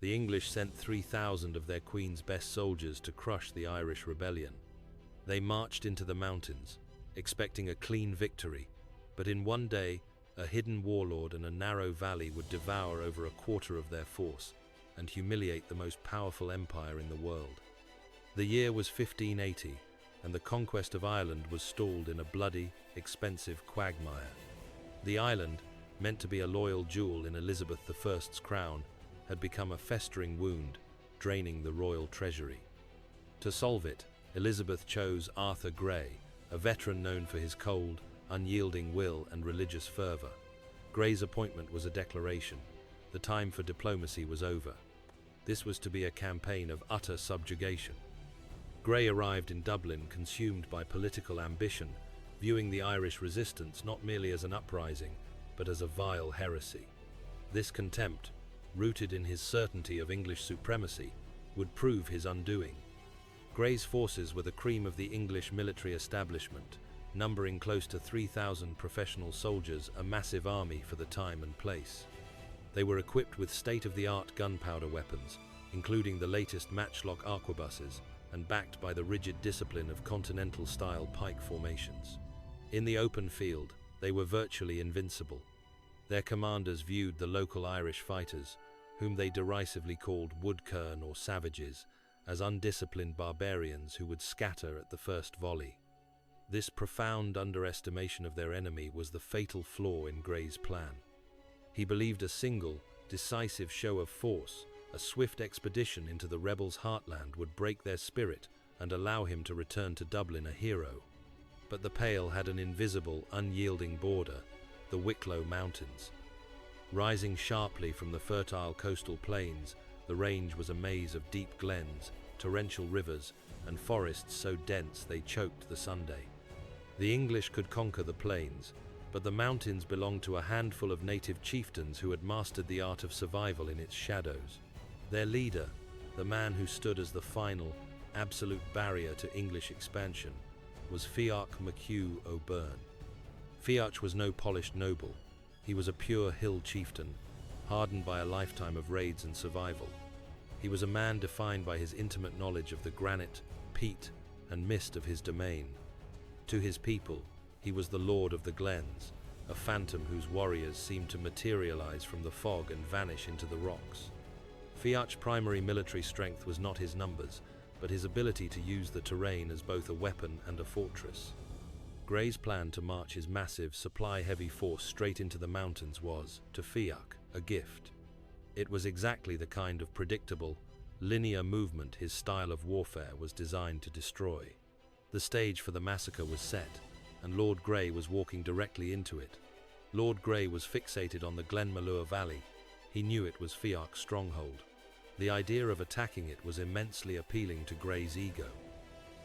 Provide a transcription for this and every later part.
the English sent 3,000 of their queen's best soldiers to crush the Irish rebellion. They marched into the mountains, expecting a clean victory, but in one day, a hidden warlord and a narrow valley would devour over a quarter of their force and humiliate the most powerful empire in the world. The year was 1580, and the conquest of Ireland was stalled in a bloody, expensive quagmire. The island, meant to be a loyal jewel in Elizabeth I's crown, had become a festering wound, draining the royal treasury. To solve it, Elizabeth chose Arthur Grey, a veteran known for his cold, unyielding will and religious fervor. Grey's appointment was a declaration. The time for diplomacy was over. This was to be a campaign of utter subjugation. Grey arrived in Dublin consumed by political ambition, viewing the Irish resistance not merely as an uprising, but as a vile heresy. This contempt, rooted in his certainty of English supremacy, would prove his undoing. Grey's forces were the cream of the English military establishment, numbering close to 3,000 professional soldiers, a massive army for the time and place. They were equipped with state-of-the-art gunpowder weapons, including the latest matchlock arquebuses, and backed by the rigid discipline of continental-style pike formations. In the open field, they were virtually invincible. Their commanders viewed the local Irish fighters, whom they derisively called woodkern or savages, as undisciplined barbarians who would scatter at the first volley. This profound underestimation of their enemy was the fatal flaw in Grey's plan. He believed a single, decisive show of force, a swift expedition into the rebels' heartland, would break their spirit and allow him to return to Dublin a hero. But the Pale had an invisible, unyielding border, the Wicklow Mountains. Rising sharply from the fertile coastal plains, the range was a maze of deep glens, torrential rivers, and forests so dense they choked the Sunday. The English could conquer the plains, but the mountains belonged to a handful of native chieftains who had mastered the art of survival in its shadows. Their leader, the man who stood as the final, absolute barrier to English expansion, was Fiach MacHugh O'Byrne. Fiach was no polished noble. He was a pure hill chieftain, hardened by a lifetime of raids and survival. He was a man defined by his intimate knowledge of the granite, peat, and mist of his domain. To his people, he was the Lord of the Glens, a phantom whose warriors seemed to materialize from the fog and vanish into the rocks. Fiach's primary military strength was not his numbers, but his ability to use the terrain as both a weapon and a fortress. Grey's plan to march his massive, supply-heavy force straight into the mountains was, to Fiach, a gift. It was exactly the kind of predictable, linear movement his style of warfare was designed to destroy. The stage for the massacre was set, and Lord Grey was walking directly into it. Lord Grey was fixated on the Glenmalure Valley. He knew it was Fiach's stronghold. The idea of attacking it was immensely appealing to Grey's ego.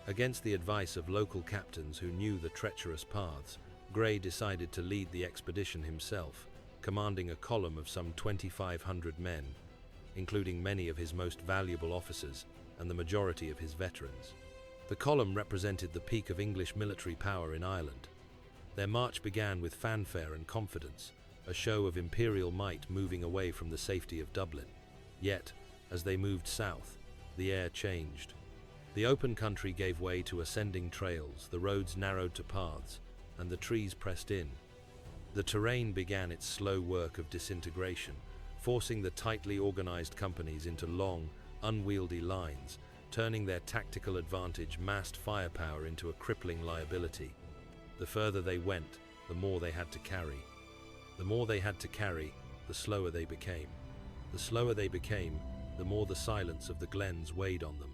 Against the advice of local captains who knew the treacherous paths, Grey decided to lead the expedition himself, commanding a column of some 2,500 men, including many of his most valuable officers and the majority of his veterans. The column represented the peak of English military power in Ireland. Their march began with fanfare and confidence, a show of imperial might moving away from the safety of Dublin. Yet, as they moved south, the air changed. The open country gave way to ascending trails, the roads narrowed to paths, and the trees pressed in. The terrain began its slow work of disintegration, forcing the tightly organized companies into long, unwieldy lines, turning their tactical advantage, massed firepower into a crippling liability. The further they went, the more they had to carry. The more they had to carry, the slower they became. The slower they became, the more the silence of the glens weighed on them.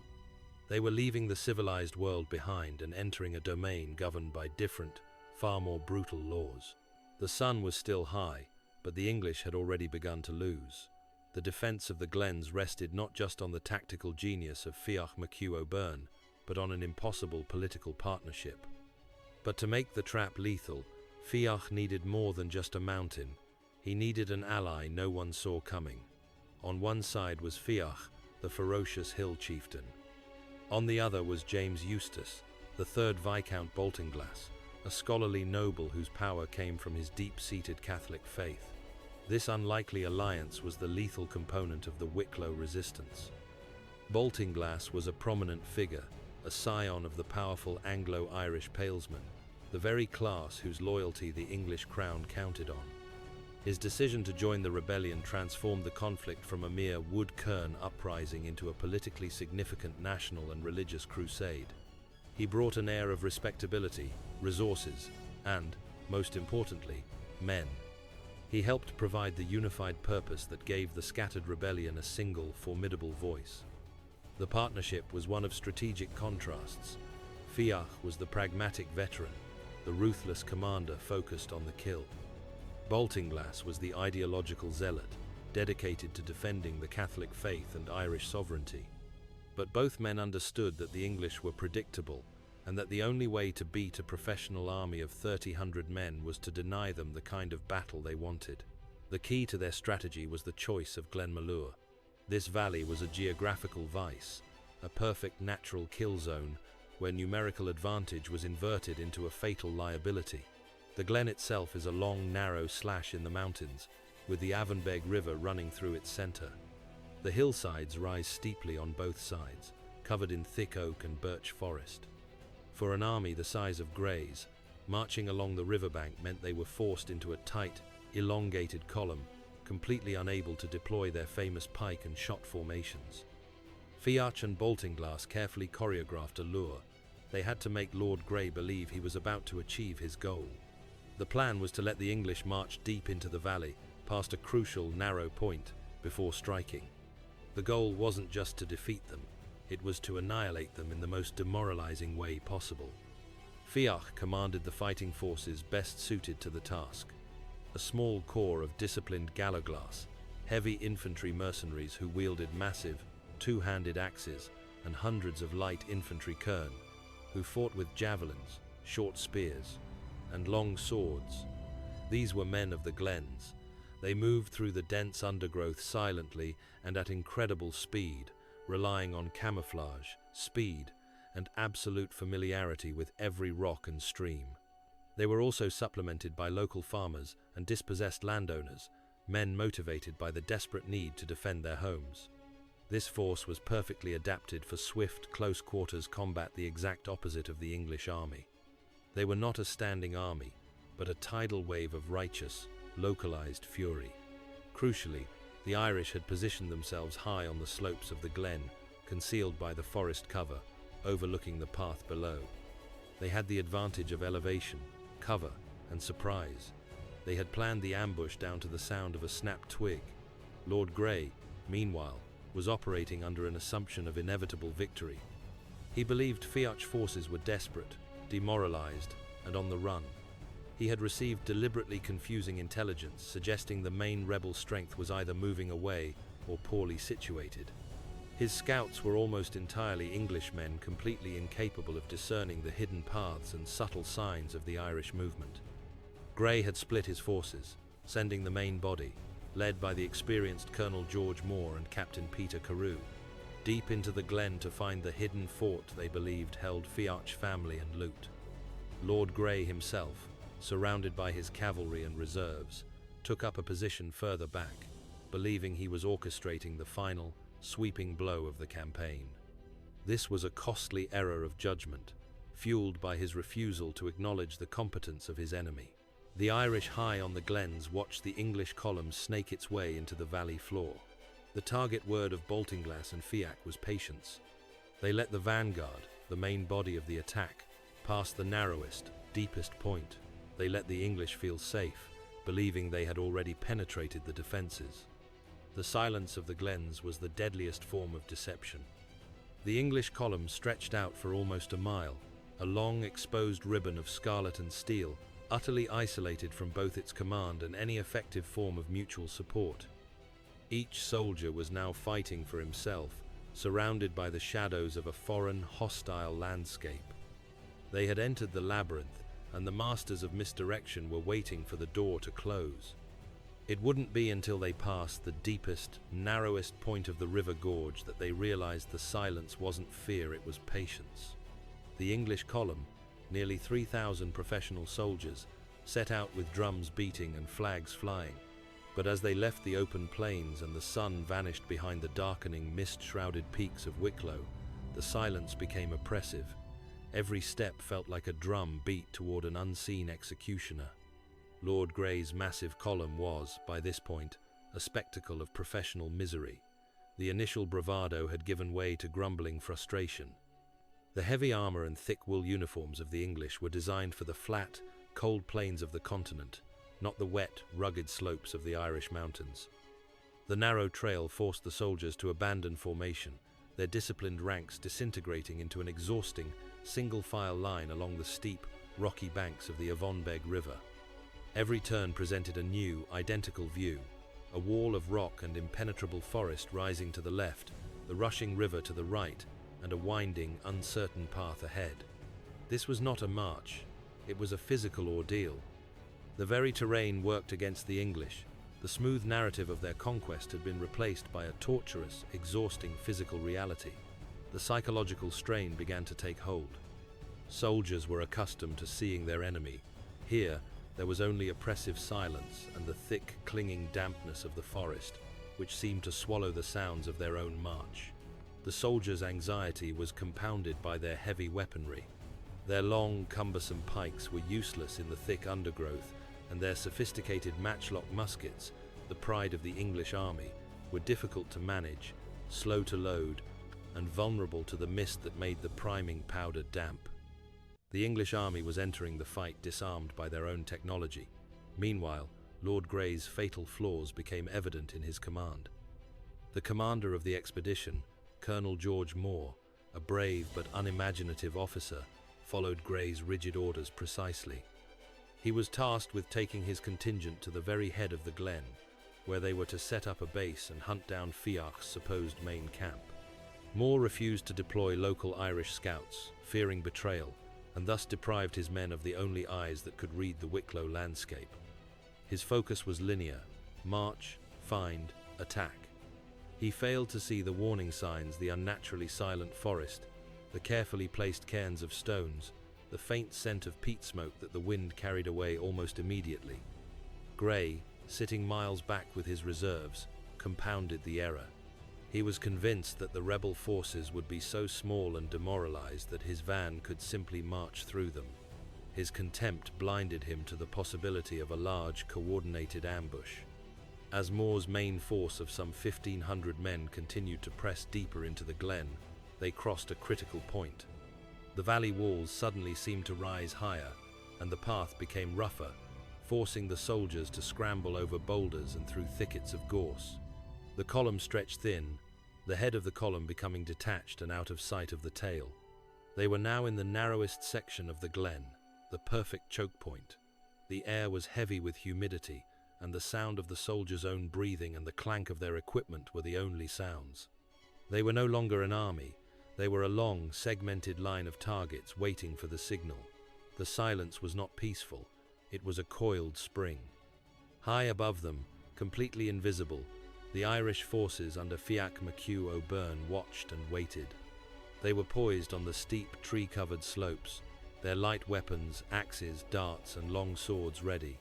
They were leaving the civilized world behind and entering a domain governed by different, far more brutal laws. The sun was still high, but the English had already begun to lose. The defense of the glens rested not just on the tactical genius of Fiach MacHugh O'Byrne, but on an impossible political partnership. But to make the trap lethal, Fiach needed more than just a mountain. He needed an ally no one saw coming. On one side was Fiach, the ferocious hill chieftain. On the other was James Eustace, the third Viscount Baltinglass, a scholarly noble whose power came from his deep-seated Catholic faith. This unlikely alliance was the lethal component of the Wicklow resistance. Baltinglass was a prominent figure, a scion of the powerful Anglo-Irish palesmen, the very class whose loyalty the English crown counted on. His decision to join the rebellion transformed the conflict from a mere wood-kern uprising into a politically significant national and religious crusade. He brought an air of respectability, resources, and, most importantly, men. He helped provide the unified purpose that gave the scattered rebellion a single, formidable voice. The partnership was one of strategic contrasts. Fiach was the pragmatic veteran, the ruthless commander focused on the kill. Baltinglass was the ideological zealot, dedicated to defending the Catholic faith and Irish sovereignty. But both men understood that the English were predictable, and that the only way to beat a professional army of 300 men was to deny them the kind of battle they wanted. The key to their strategy was the choice of Glenmalure. This valley was a geographical vice, a perfect natural kill zone, where numerical advantage was inverted into a fatal liability. The glen itself is a long, narrow slash in the mountains, with the Avonbeg River running through its center. The hillsides rise steeply on both sides, covered in thick oak and birch forest. For an army the size of Grey's, marching along the riverbank meant they were forced into a tight, elongated column, completely unable to deploy their famous pike and shot formations. Fiach and Baltinglass carefully choreographed a lure. They had to make Lord Grey believe he was about to achieve his goal. The plan was to let the English march deep into the valley, past a crucial, narrow point, before striking. The goal wasn't just to defeat them, it was to annihilate them in the most demoralizing way possible. Fiach commanded the fighting forces best suited to the task. A small corps of disciplined galloglass, heavy infantry mercenaries who wielded massive, two-handed axes, and hundreds of light infantry kern, who fought with javelins, short spears, and long swords. These were men of the glens. They moved through the dense undergrowth silently and at incredible speed, relying on camouflage, speed, and absolute familiarity with every rock and stream. They were also supplemented by local farmers and dispossessed landowners, men motivated by the desperate need to defend their homes. This force was perfectly adapted for swift, close-quarters combat, the exact opposite of the English army. They were not a standing army, but a tidal wave of righteous, localized fury. Crucially, the Irish had positioned themselves high on the slopes of the glen, concealed by the forest cover, overlooking the path below. They had the advantage of elevation, cover, and surprise. They had planned the ambush down to the sound of a snapped twig. Lord Grey, meanwhile, was operating under an assumption of inevitable victory. He believed Fiach's forces were desperate, demoralized, and on the run. He had received deliberately confusing intelligence, suggesting the main rebel strength was either moving away or poorly situated. His scouts were almost entirely Englishmen, completely incapable of discerning the hidden paths and subtle signs of the Irish movement. Grey had split his forces, sending the main body, led by the experienced Colonel George Moore and Captain Peter Carew, deep into the glen to find the hidden fort they believed held Fiach's family and loot. Lord Grey himself, surrounded by his cavalry and reserves, took up a position further back, believing he was orchestrating the final, sweeping blow of the campaign. This was a costly error of judgment, fueled by his refusal to acknowledge the competence of his enemy. The Irish high on the glens watched the English column snake its way into the valley floor. The target word of Baltinglass and Fiach was patience. They let the vanguard, the main body of the attack, pass the narrowest, deepest point. They let the English feel safe, believing they had already penetrated the defenses. The silence of the glens was the deadliest form of deception. The English column stretched out for almost a mile, a long, exposed ribbon of scarlet and steel, utterly isolated from both its command and any effective form of mutual support. Each soldier was now fighting for himself, surrounded by the shadows of a foreign, hostile landscape. They had entered the labyrinth, and the masters of misdirection were waiting for the door to close. It wouldn't be until they passed the deepest, narrowest point of the river gorge that they realized the silence wasn't fear, it was patience. The English column, nearly 3,000 professional soldiers, set out with drums beating and flags flying. But as they left the open plains and the sun vanished behind the darkening, mist-shrouded peaks of Wicklow, the silence became oppressive. Every step felt like a drum beat toward an unseen executioner. Lord Grey's massive column was, by this point, a spectacle of professional misery. The initial bravado had given way to grumbling frustration. The heavy armor and thick wool uniforms of the English were designed for the flat, cold plains of the continent, not the wet, rugged slopes of the Irish mountains. The narrow trail forced the soldiers to abandon formation, their disciplined ranks disintegrating into an exhausting, single-file line along the steep, rocky banks of the Avonbeg River. Every turn presented a new, identical view, a wall of rock and impenetrable forest rising to the left, the rushing river to the right, and a winding, uncertain path ahead. This was not a march, it was a physical ordeal. The very terrain worked against the English. The smooth narrative of their conquest had been replaced by a torturous, exhausting physical reality. The psychological strain began to take hold. Soldiers were accustomed to seeing their enemy. Here, there was only oppressive silence and the thick, clinging dampness of the forest, which seemed to swallow the sounds of their own march. The soldiers' anxiety was compounded by their heavy weaponry. Their long, cumbersome pikes were useless in the thick undergrowth, and their sophisticated matchlock muskets, the pride of the English army, were difficult to manage, slow to load, and vulnerable to the mist that made the priming powder damp. The English army was entering the fight disarmed by their own technology. Meanwhile, Lord Grey's fatal flaws became evident in his command. The commander of the expedition, Colonel George Moore, a brave but unimaginative officer, followed Grey's rigid orders precisely. He was tasked with taking his contingent to the very head of the glen, where they were to set up a base and hunt down Fiach's supposed main camp. Moore refused to deploy local Irish scouts, fearing betrayal, and thus deprived his men of the only eyes that could read the Wicklow landscape. His focus was linear: march, find, attack. He failed to see the warning signs, the unnaturally silent forest, the carefully placed cairns of stones, the faint scent of peat smoke that the wind carried away almost immediately. Grey, sitting miles back with his reserves, compounded the error. He was convinced that the rebel forces would be so small and demoralized that his van could simply march through them. His contempt blinded him to the possibility of a large, coordinated ambush. As Moore's main force of some 1,500 men continued to press deeper into the glen, they crossed a critical point. The valley walls suddenly seemed to rise higher, and the path became rougher, forcing the soldiers to scramble over boulders and through thickets of gorse. The column stretched thin, the head of the column becoming detached and out of sight of the tail. They were now in the narrowest section of the glen, the perfect choke point. The air was heavy with humidity, and the sound of the soldiers' own breathing and the clank of their equipment were the only sounds. They were no longer an army. They were a long, segmented line of targets waiting for the signal. The silence was not peaceful. It was a coiled spring. High above them, completely invisible, the Irish forces under Fiach MacHugh O'Byrne watched and waited. They were poised on the steep, tree-covered slopes, their light weapons, axes, darts, and long swords ready.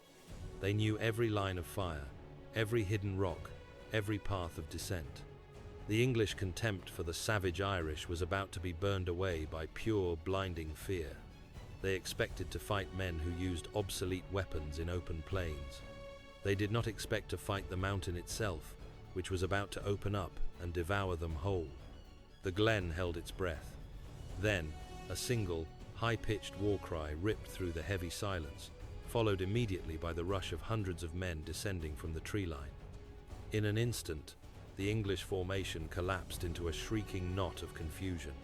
They knew every line of fire, every hidden rock, every path of descent. The English contempt for the savage Irish was about to be burned away by pure, blinding fear. They expected to fight men who used obsolete weapons in open plains. They did not expect to fight the mountain itself, which was about to open up and devour them whole. The glen held its breath. Then, a single, high-pitched war cry ripped through the heavy silence, followed immediately by the rush of hundreds of men descending from the tree line. In an instant, the English formation collapsed into a shrieking knot of confusion.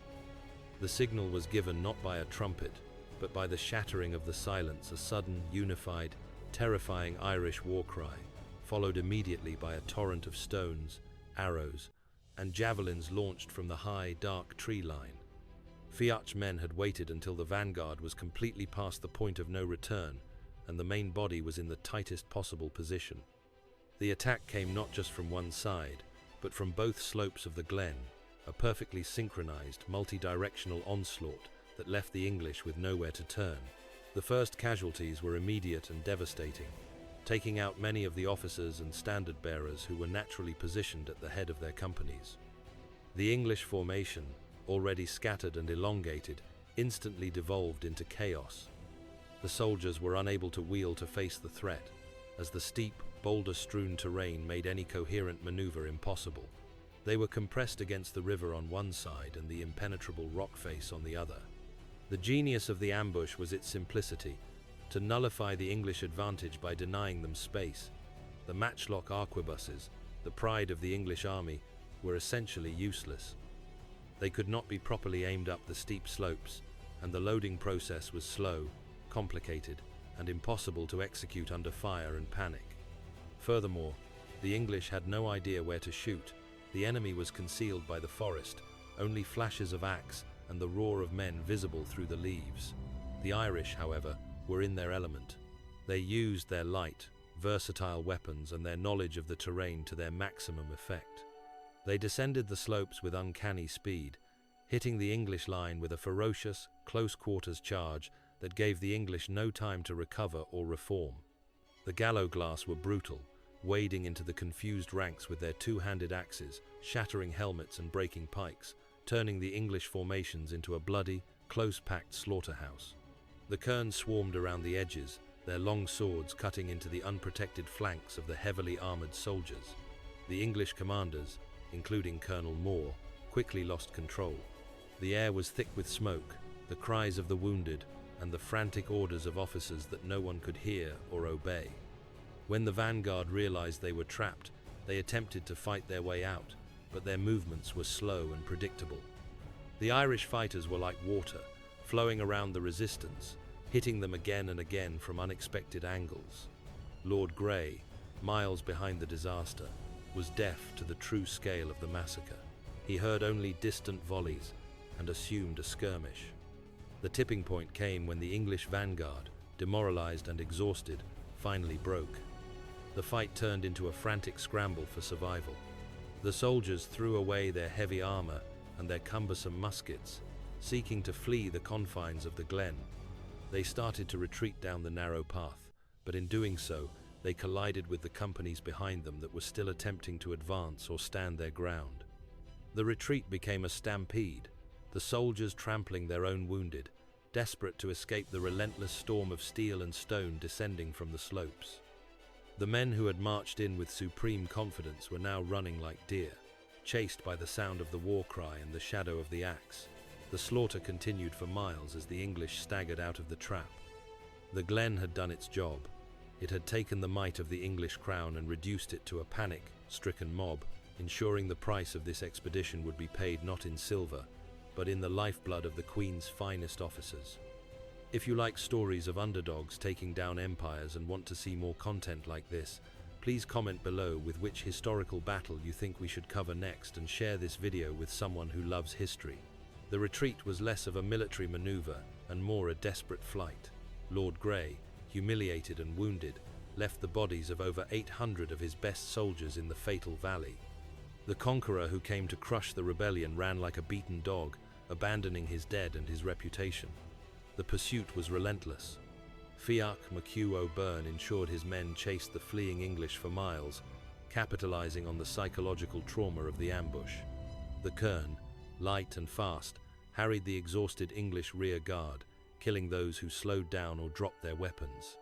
The signal was given not by a trumpet, but by the shattering of the silence, a sudden, unified, terrifying Irish war cry, followed immediately by a torrent of stones, arrows, and javelins launched from the high, dark tree line. Fiach's men had waited until the vanguard was completely past the point of no return, and the main body was in the tightest possible position. The attack came not just from one side, but from both slopes of the glen, a perfectly synchronized, multi-directional onslaught that left the English with nowhere to turn. The first casualties were immediate and devastating. taking out many of the officers and standard-bearers who were naturally positioned at the head of their companies. The English formation, already scattered and elongated, instantly devolved into chaos. The soldiers were unable to wheel to face the threat, as the steep, boulder-strewn terrain made any coherent maneuver impossible. They were compressed against the river on one side and the impenetrable rock face on the other. The genius of the ambush was its simplicity, to nullify the English advantage by denying them space. The matchlock arquebuses, the pride of the English army, were essentially useless. They could not be properly aimed up the steep slopes, and the loading process was slow, complicated, and impossible to execute under fire and panic. Furthermore, the English had no idea where to shoot. The enemy was concealed by the forest, only flashes of axe and the roar of men visible through the leaves. The Irish, however, were in their element. They used their light, versatile weapons and their knowledge of the terrain to their maximum effect. They descended the slopes with uncanny speed, hitting the English line with a ferocious, close-quarters charge that gave the English no time to recover or reform. The gallowglass were brutal, wading into the confused ranks with their two-handed axes, shattering helmets and breaking pikes, turning the English formations into a bloody, close-packed slaughterhouse. The kerns swarmed around the edges, their long swords cutting into the unprotected flanks of the heavily armored soldiers. The English commanders, including Colonel Moore, quickly lost control. The air was thick with smoke, the cries of the wounded, and the frantic orders of officers that no one could hear or obey. When the vanguard realized they were trapped, they attempted to fight their way out, but their movements were slow and predictable. The Irish fighters were like water, flowing around the resistance, hitting them again and again from unexpected angles. Lord Grey, miles behind the disaster, was deaf to the true scale of the massacre. He heard only distant volleys and assumed a skirmish. The tipping point came when the English vanguard, demoralized and exhausted, finally broke. The fight turned into a frantic scramble for survival. The soldiers threw away their heavy armor and their cumbersome muskets, seeking to flee the confines of the glen. They started to retreat down the narrow path, but in doing so, they collided with the companies behind them that were still attempting to advance or stand their ground. The retreat became a stampede, the soldiers trampling their own wounded, desperate to escape the relentless storm of steel and stone descending from the slopes. The men who had marched in with supreme confidence were now running like deer, chased by the sound of the war cry and the shadow of the axe. The slaughter continued for miles as the English staggered out of the trap. The glen had done its job. It had taken the might of the English crown and reduced it to a panic-stricken mob, ensuring the price of this expedition would be paid not in silver, but in the lifeblood of the Queen's finest officers. If you like stories of underdogs taking down empires and want to see more content like this, please comment below with which historical battle you think we should cover next and share this video with someone who loves history. The retreat was less of a military maneuver and more a desperate flight. Lord Grey, humiliated and wounded, left the bodies of over 800 of his best soldiers in the fatal valley. The conqueror who came to crush the rebellion ran like a beaten dog, abandoning his dead and his reputation. The pursuit was relentless. Fiach MacHugh O'Byrne ensured his men chased the fleeing English for miles, capitalizing on the psychological trauma of the ambush. The kern, light and fast, harried the exhausted English rear guard, killing those who slowed down or dropped their weapons.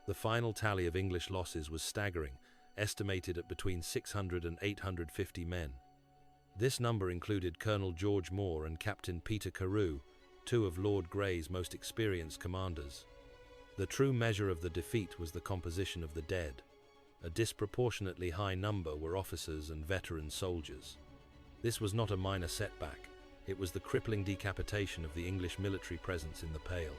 The final tally of English losses was staggering, estimated at between 600 and 850 men. This number included Colonel George Moore and Captain Peter Carew, two of Lord Grey's most experienced commanders. The true measure of the defeat was the composition of the dead. A disproportionately high number were officers and veteran soldiers. This was not a minor setback, it was the crippling decapitation of the English military presence in the Pale.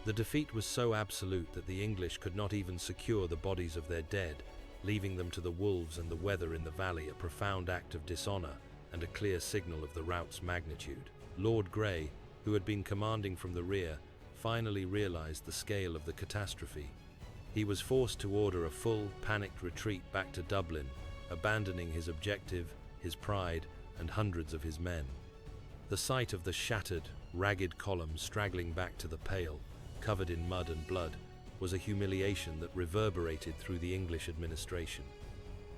The defeat was so absolute that the English could not even secure the bodies of their dead, leaving them to the wolves and the weather in the valley, a profound act of dishonor and a clear signal of the route's magnitude. Lord Grey, who had been commanding from the rear, finally realized the scale of the catastrophe. He was forced to order a full, panicked retreat back to Dublin, abandoning his objective, his pride, and hundreds of his men. The sight of the shattered, ragged column straggling back to the Pale, covered in mud and blood, was a humiliation that reverberated through the English administration.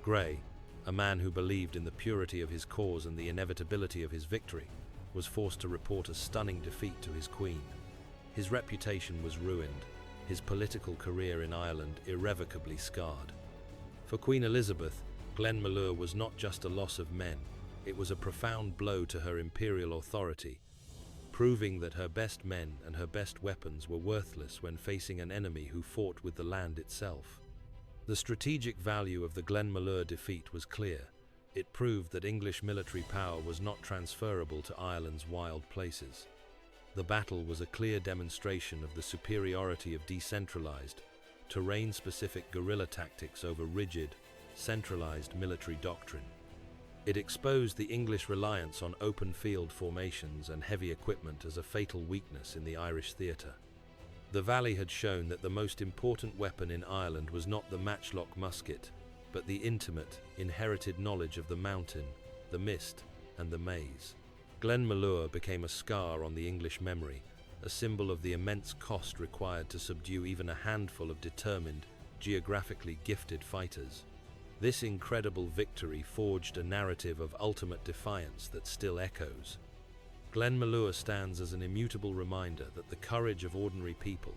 Grey, a man who believed in the purity of his cause and the inevitability of his victory, was forced to report a stunning defeat to his queen. His reputation was ruined, his political career in Ireland irrevocably scarred. For Queen Elizabeth, Glenmalure was not just a loss of men, it was a profound blow to her imperial authority, proving that her best men and her best weapons were worthless when facing an enemy who fought with the land itself. The strategic value of the Glenmalure defeat was clear. It proved that English military power was not transferable to Ireland's wild places. The battle was a clear demonstration of the superiority of decentralized, terrain-specific guerrilla tactics over rigid, centralized military doctrine. It exposed the English reliance on open-field formations and heavy equipment as a fatal weakness in the Irish theatre. The Valley had shown that the most important weapon in Ireland was not the matchlock musket, but the intimate, inherited knowledge of the mountain, the mist, and the maze. Glenmalure became a scar on the English memory, a symbol of the immense cost required to subdue even a handful of determined, geographically gifted fighters. This incredible victory forged a narrative of ultimate defiance that still echoes. Glenmalure stands as an immutable reminder that the courage of ordinary people,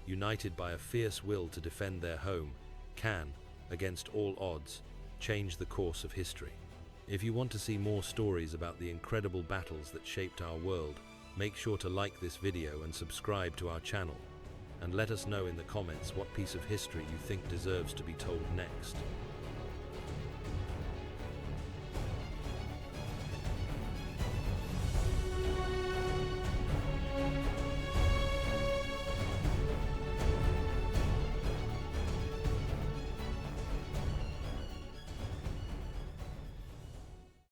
united by a fierce will to defend their home, can, against all odds, change the course of history. If you want to see more stories about the incredible battles that shaped our world, make sure to like this video and subscribe to our channel. And let us know in the comments what piece of history you think deserves to be told next.